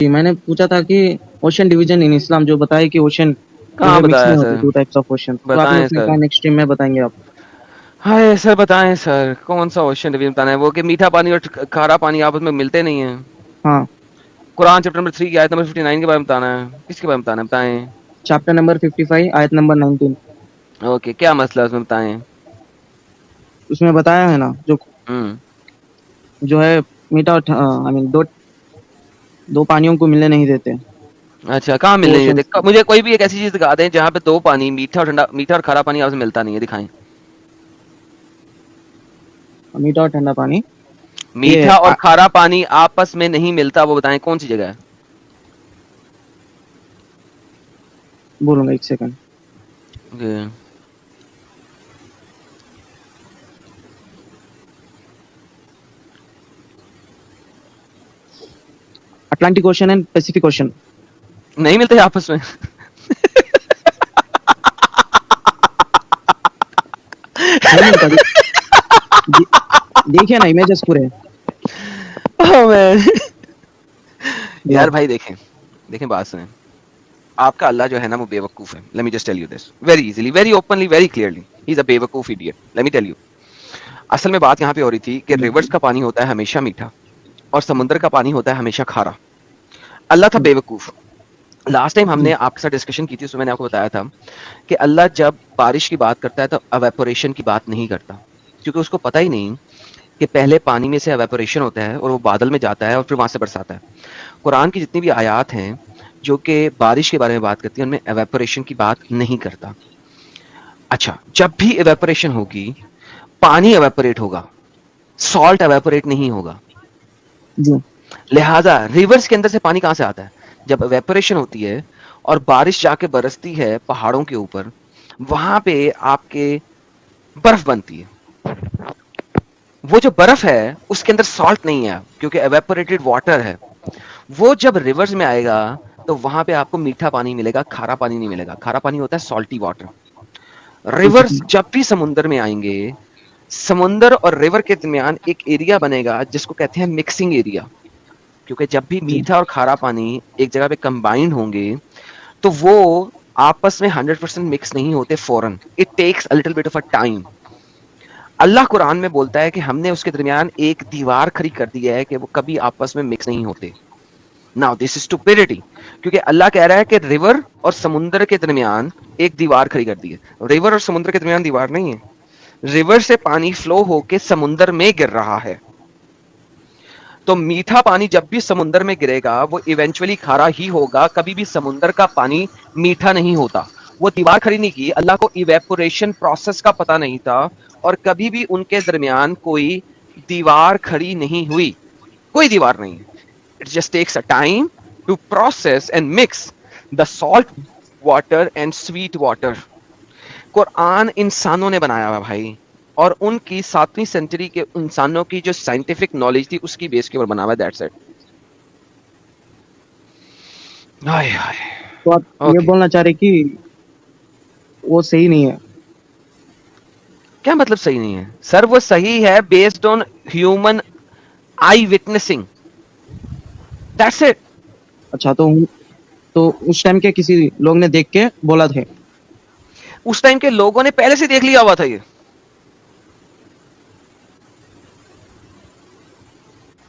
जी, मैंने पूछा था कि ओशन डिवीजन इन इस्लाम जो बताया कि ओशन जो कहाँ है मिक्स बताया नहीं होते, sir? Two types of ocean, तो आपने बताएं उसमें कहा सर। नेक्स्ट स्ट्रीम में बताएंगे आप। हाय सर, बताएं सर, कौन सा ओशन रिव्यू बताना है? वो कि मीठा पानी और खारा पानी आपस में मिलते नहीं है। हाँ, कुरान चैप्टर नंबर 3 की आयत नंबर 59 के बारे में बताना है? किसके बारे में बताना है, बताएं। चैप्टर नंबर 55 आयत नंबर 19। ओके, क्या मसला है उसमें, बताएं। उसमें बताया है ना, जो हम्म। जो है मीठा और आई मीन दो दो पानियों को मिलने नहीं देते, अच्छा, कहाँ तो मिलने नहीं ओशन देते? मुझे कोई भी एक ऐसी चीज दिखा दें जहाँ पे दो पानी, मीठा और ठंडा, मीठा और खारा पानी आपस में मिलता नहीं है, दिखाएं। मीठा और ठंडा पानी, ये मीठा और खारा पानी आपस में नहीं मिलता, वो बताएं कौन सी जगह है। बोलूंगा एक second. Okay. Atlantic ocean and Pacific ocean. नहीं मिलते आपस में। नहीं मिलता, दे, देखिए ना इमेजेस पूरे। Oh, man. या यार भाई, देखें देखें, बात सुनें। आपका अल्लाह जो है ना, वो बेवकूफ है। Let me just tell you this very easily, very openly, very clearly, he is a बेवकूफ idiot. Let me tell you. असल में बात यहाँ पे हो रही थी कि रिवर्स का पानी होता है हमेशा मीठा और समुद्र का पानी होता है हमेशा खारा। अल्लाह था बेवकूफ। लास्ट टाइम हमने आपके साथ डिस्कशन की थी, उसमें मैंने आपको बताया था कि अल्लाह जब बारिश की बात करता है तो एवेपोरेशन की बात नहीं करता, क्योंकि उसको पता ही नहीं कि पहले पानी में से एवेपोरेशन होता है और वो बादल में जाता है और फिर वहां से बरसाता है। कुरान की जितनी भी आयात हैं जो कि बारिश के बारे में बात करती है, उनमें एवेपोरेशन की बात नहीं करता। अच्छा, जब भी एवेपोरेशन होगी, पानी एवेपोरेट होगा, सॉल्ट एवेपोरेट नहीं होगा। जी लिहाजा रिवर्स के अंदर से पानी कहां से आता है? जब एवेपोरेशन होती है और बारिश जाके बरसती है पहाड़ों के ऊपर, वहां पे आपके बर्फ बनती है। वो जो बर्फ है उसके अंदर सॉल्ट नहीं है, क्योंकि एवेपोरेटेड वाटर है। वो जब रिवर्स में आएगा तो वहां पे आपको मीठा पानी मिलेगा, खारा पानी नहीं मिलेगा। खारा पानी होता है सॉल्टी वाटर। रिवर्स जब भी समुद्र में आएंगे, समुद्र और रिवर के दरमियान एक एरिया बनेगा जिसको कहते हैं मिक्सिंग एरिया। क्योंकि जब भी जी मीठा और खारा पानी एक जगह पे कंबाइंड होंगे, तो वो आपस में 100% मिक्स नहीं होते फौरन। It takes a little bit of a time. Allah Quran में बोलता है कि हमने उसके दरमियान एक दीवार खड़ी कर दी है कि वो कभी आपस में मिक्स नहीं होते। नाउ दिस इज स्टुपिडिटी, क्योंकि अल्लाह कह रहा है कि रिवर और समुद्र के दरमियान एक दीवार खड़ी कर दी है। रिवर और समुद्र के दरमियान दीवार नहीं है। रिवर से पानी फ्लो होके समुद्र में गिर रहा है। तो मीठा पानी जब भी समुद्र में गिरेगा वो इवेंचुअली खारा ही होगा। कभी भी समुद्र का पानी मीठा नहीं होता। वो दीवार खड़ी नहीं की, अल्लाह को इवेपोरेशन प्रोसेस का पता नहीं था, और कभी भी उनके दरमियान कोई दीवार खड़ी नहीं हुई। कोई दीवार नहीं। It just takes a time to process and mix the salt water and sweet water. Quran इंसानों ने बनाया हुआ भाई, और उनकी 7वीं सेंचुरी के इंसानों की जो साइंटिफिक नॉलेज थी उसकी बेस के ऊपर बना हुआ है। That's it. हाय हाय। तो आप ये ओके। बोलना चाह रहे कि वो सही नहीं है? क्या मतलब सही नहीं है सर? वो सही है based on human I witnessing. That's it. अच्छा, तो उस टाइम के किसी लोग ने देख के बोला थे? उस टाइम के लोगों ने पहले से देख लिया हुआ था ये।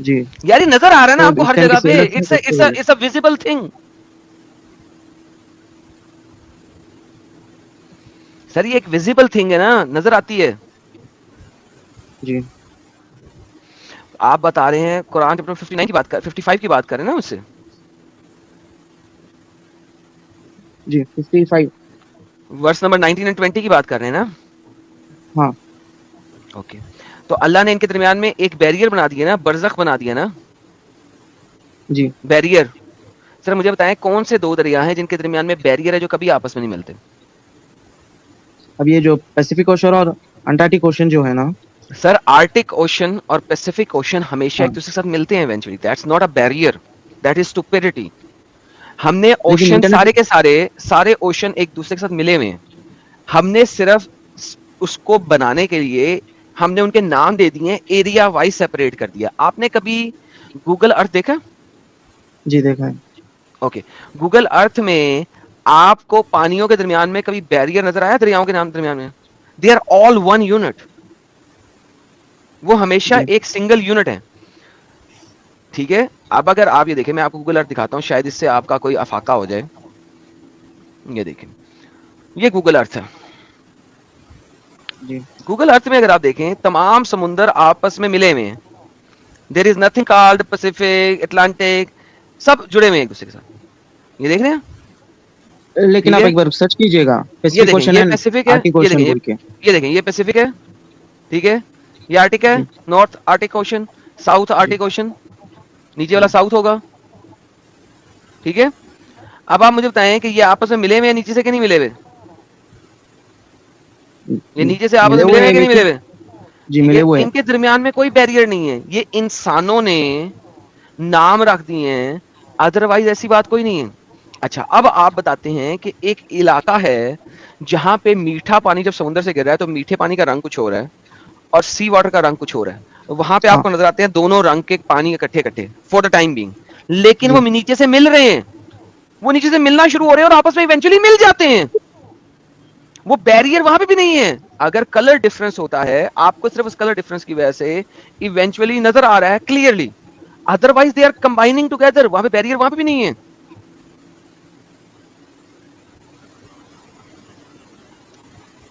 जी, यार ये नजर आ रहा है ना तो आपको उस हर टाइम के जगह पे? सेलर थे इट्स तो इसके वजह it's a visible thing. Sir ये एक विजिबल थिंग है ना, नजर आती है। से। जी आप बता रहे हैं कुरान चैप्टर 59 की बात कर, 55 की बात कर रहे हैं ना उससे? जी 55। वर्स नंबर 19 एंड 20 की बात कर रहे हैं ना? हाँ ओके। तो अल्लाह ने इनके दरमियान में एक बैरियर बना दिया ना, बरज़ख बना दिया ना, जी। बैरियर। सर मुझे बताएं कौन से दो दरिया हैं जिनके दरमियान में बैरियर है जो कभी आपस में नहीं मिलते? अब ये जो पैसिफिक ओशन और अंटार्कटिक ओशन जो है ना। सर आर्टिक ओशन और पैसिफिक ओशन हमेशा एक हाँ, दूसरे के साथ मिलते हैं eventually. That's not a barrier, that is stupidity. हमने लेकिन ओशन इंटरनेट। सारे के सारे ओशन एक दूसरे के साथ मिले हुए हैं। हमने सिर्फ उसको बनाने के लिए हमने उनके नाम दे दिए, एरिया वाइज सेपरेट कर दिया। आपने कभी गूगल अर्थ देखा? जी देखा है। ओके, गूगल अर्थ में आपको पानियों के दरमियान में कभी बैरियर नजर आया? दरियाओं के नाम दरमियान में they are all one unit, वो हमेशा जी एक सिंगल यूनिट है। ठीक है, अब अगर आप ये देखें, मैं आपको गूगल अर्थ दिखाता हूं, शायद इससे आपका कोई अफाका हो जाए। ये देखें, ये गूगल अर्थ है। जी गूगल अर्थ में अगर आप देखें, तमाम समुंदर आपस में मिले हुए हैं। There is nothing called Pacific, Atlantic, सब जुड़े हुए हैं एक दूसरे के साथ। ये देख रहे हैं? लेकिन ठीक आप है, एक बार सर्च कीजिएगा, ये पैसिफिक देखें, ओशन ये एंड पैसिफिक है, आर्टिक ये ओशन देखें, बोल के। ये देखें, ये पैसिफिक है। ठीक है, ये आर्टिक है, जी नॉर्थ आर्टिक ओशन, साउथ जी आर्टिक ओशन, नीचे वाला जी साउथ होगा। ठीक है, अब आप मुझे बताएं कि ये आपस में मिले हुए हैं नीचे से कि नहीं मिले हुए? ये जी नीचे से आपस मिले में मिले हुए हुए हैं हैं कि नहीं मिले लेकिन। हुए? जी ठीक मिले है, हुए हैं। इनके दरमियान में कोई बैरियर नहीं है, ये इंसानों ने नाम रख दिए हैं, अदरवाइज ऐसी बात कोई नहीं है। अच्छा, अब आप बताते हैं कि एक इलाका है जहां पे मीठा पानी जब समुद्र से गिर रहा है तो मीठे पानी का रंग कुछ हो रहा है और सी वाटर का रंग कुछ हो रहा है। तो वहां पे हाँ आपको नजर आते हैं दोनों रंग के पानी इकट्ठे इकट्ठे फॉर द टाइम बीइंग, लेकिन वो जी नीचे से मिल रहे हैं, वो नीचे से मिलना शुरू हो रहे हैं और आपस में इवेंचुअली मिल जाते हैं। वो बैरियर वहां पे भी नहीं है। अगर कलर डिफरेंस होता है, आपको सिर्फ उस कलर डिफरेंस की वजह से इवेंचुअली नजर आ रहा है clearly, otherwise they are combining together, वहां पे बैरियर वहां पे भी नहीं है।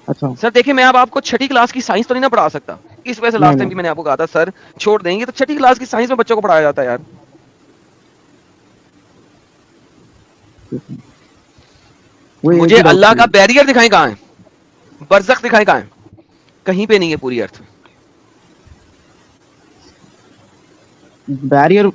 अच्छा। सर देखिए, मैं अब आपको छठी क्लास की साइंस तो नहीं ना पढ़ा सकता, इस वजह से नहीं लास्ट टाइम नहीं भी मैंने आपको कहा था सर छोड़ देंगे, तो छठी क्लास की साइंस में बच्चों को पढ़ाया जाता है यार। ठीक है। वही एक मुझे ही डाउट अल्लाह थी। का बैरियर दिखाएं कहां है, बरज़ख दिखाएं कहां है? कहीं पे नहीं है पूरी अर्थ। बैरियर,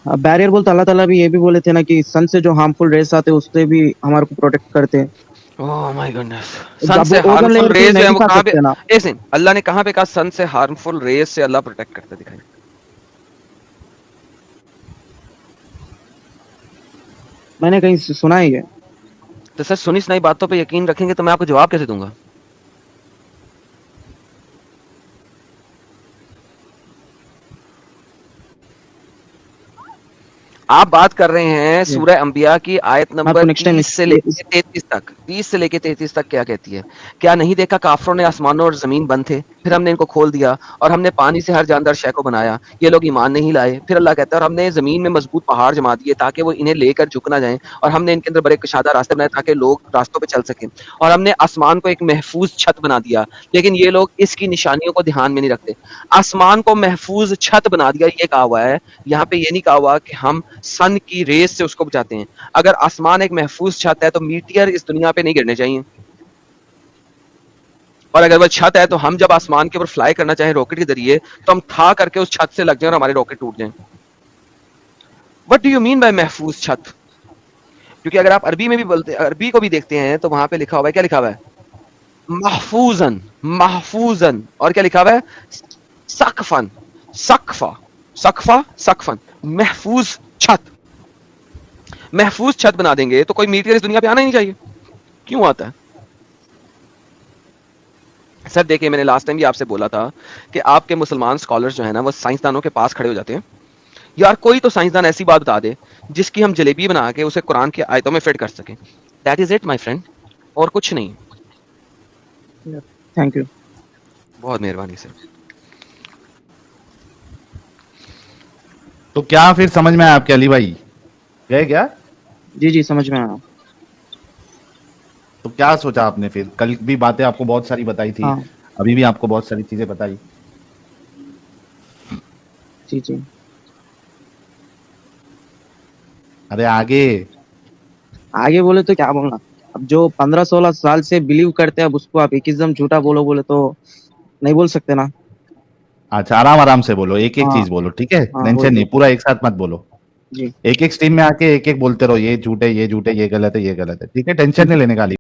बैरियर बोलते अल्लाह ताला भी ये भी बोले थे ना कि सन से जो हार्मफुल रेस आते हैं उससे भी हमारे को प्रोटेक्ट करते हैं। ओह माय गॉडनेस, सन जब से ओजोन हार्मफुल लेयर को रेज जो नहीं है वो दिखा कहां पे, सकते ना। एक सेकंड, अल्लाह ने कहां पे कहा सन से हार्मफुल रेज से अल्लाह प्रोटेक्ट करता दिखाई? मैंने कहीं सुना ही है। तो सर सुनी सुनाई बातों पे यकीन रखेंगे तो मैं आपको जवाब कैसे दूंगा? आप बात कर रहे हैं जी सूरह अंबिया की आयत मैं नंबर आपको नेक्स्ट टाइम 30 से लेकर 33 तक, 30 से लेकर 33 तक क्या कहती है? क्या नहीं देखा काफरों ने आसमानों और जमीन बंद थे, फिर हमने इनको खोल दिया और हमने पानी से हर जानदार शय को बनाया, ये लोग ईमान नहीं लाए। फिर अल्लाह कहता है और हमने जमीन में मजबूत पहाड़ जमा दिए ताकि वो इन्हें लेकर झुक ना जाएं, और हमने इनके अंदर बड़े कशादा रास्ते बनाए ताकि लोग रास्तों पे चल सकें, और हमने आसमान को एक महफूज छत बना दिया, लेकिन ये लोग इसकी निशानियों को ध्यान में नहीं रखते। आसमान को महफूज छत बना दिया ये कहा हुआ है, यहाँ पे ये नहीं कहा हुआ कि हम सन की रेस से उसको बचाते हैं। अगर आसमान एक महफूज छत है तो मीटियर इस दुनिया पे नहीं गिरने चाहिए, और अगर वह छत है तो हम जब आसमान के ऊपर फ्लाई करना चाहें रॉकेट के जरिए तो हम था करके उस छत से लग जाएं और हमारे रॉकेट टूट जाएं। What do you mean by महफूज छत? क्योंकि अगर आप अरबी में भी बोलते, अरबी को भी देखते हैं तो वहां पे लिखा हुआ है, क्या लिखा हुआ है? महफूजन, महफूजन, और क्या लिखा हुआ है? सकफन, सकफा, सकफा, सकफन, महफूज छत। महफूज छत बना देंगे तो कोई मीटियर इस दुनिया पे आना ही नहीं चाहिए। क्यों आता है? सर देखिए, मैंने लास्ट टाइम भी आपसे बोला था कि आपके मुसलमान स्कॉलर्स जो है ना वो साइंसदानों के पास खड़े हो जाते हैं। यार कोई तो साइंसदान ऐसी बात बता दे जिसकी हम जलेबी बना के उसे कुरान की आयतों में फिट कर सकें। That is it my friend, और कुछ नहीं। Thank you. बहुत मेहरबानी सर। तो क्या फिर समझ में आया आपके अली भाई? गए क्या? जी जी समझ में आया। तो क्या सोचा आपने फिर? कल भी बातें आपको बहुत सारी बताई थी, हाँ अभी भी आपको बहुत सारी चीजें बताई। जी जी। अरे आगे आगे बोले तो क्या बोलना। अब जो 15-16 साल से बिलीव करते हैं अब उसको आप एकिज्म झूठा बोलो बोले तो नहीं बोल सकते ना। अच्छा, आराम आराम से बोलो, एक एक हाँ चीज बोलो, ठीक है? हाँ टेंशन बोलिए। नहीं, पूरा एक साथ मत बोलो। जी एक एक स्ट्रीम में आके एक एक बोलते रहो, ये झूठ है, ये झूठ है, ये गलत है, ये गलत है, ठीक है? टेंशन नहीं लेने का अली।